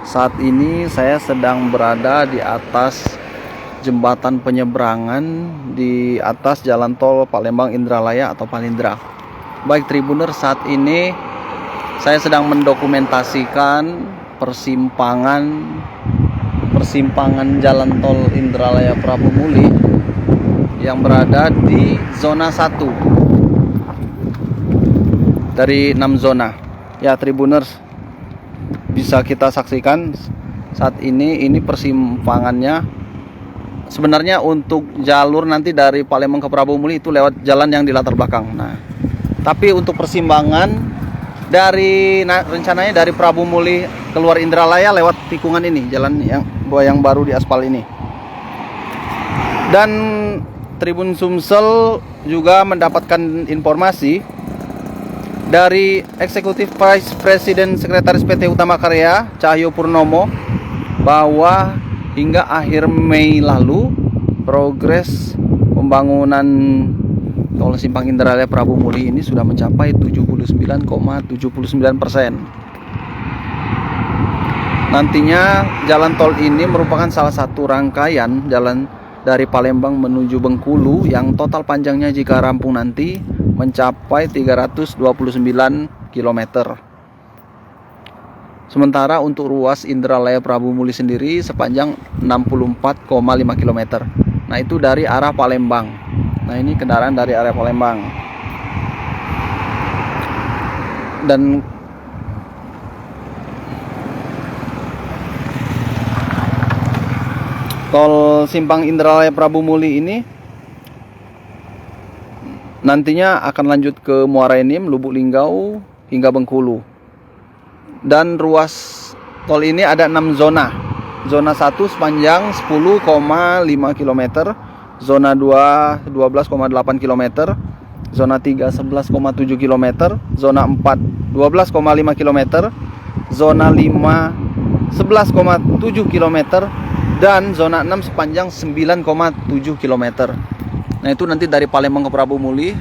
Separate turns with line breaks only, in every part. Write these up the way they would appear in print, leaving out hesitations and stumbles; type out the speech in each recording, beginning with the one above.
Saat ini saya sedang berada di atas jembatan penyeberangan di atas jalan tol Palembang Indralaya atau Palindra. Baik Tribuner, saat ini saya sedang mendokumentasikan persimpangan jalan tol Indralaya Prabu Muli yang berada di zona 1 dari 6 zona. Ya Tribuners, bisa kita saksikan saat ini persimpangannya. Sebenarnya untuk jalur nanti dari Palembang ke Prabu Muli itu lewat jalan yang di latar belakang. Nah, tapi untuk persimpangan rencananya dari Prabu Muli keluar Indralaya lewat tikungan ini, jalan yang baru di aspal ini. Dan Tribun Sumsel juga mendapatkan informasi dari Eksekutif Vice President Sekretaris PT Utama Karya Cahyo Purnomo bahwa hingga akhir Mei lalu progres pembangunan tol Simpang Indralaya Prabu Muli ini sudah mencapai 79,79%. Nantinya jalan tol ini merupakan salah satu rangkaian jalan dari Palembang menuju Bengkulu yang total panjangnya jika rampung nanti mencapai 329 km. Sementara untuk ruas Indralaya Prabu Muli sendiri sepanjang 64,5 km. Nah, itu dari arah Palembang. Nah, ini kendaraan dari arah Palembang. Dan tol Simpang Indralaya Prabu Muli ini nantinya akan lanjut ke Muara Enim, Lubuk Linggau hingga Bengkulu. Dan ruas tol ini ada 6 zona. Zona 1 sepanjang 10,5 km, zona 2 12,8 km, zona 3 11,7 km, zona 4 12,5 km, zona 5 11,7 km, dan zona 6 sepanjang 9,7 km. Nah, itu nanti dari Palembang ke Prabu Muli.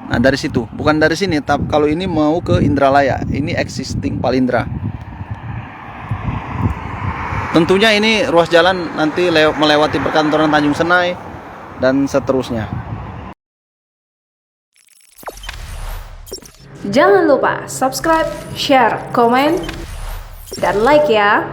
Nah, dari situ, bukan dari sini, tapi kalau ini mau ke Indralaya, ini existing Palindra. Tentunya ini ruas jalan nanti melewati perkantoran Tanjung Senai dan seterusnya.
Jangan lupa subscribe, share, komen, dan like ya.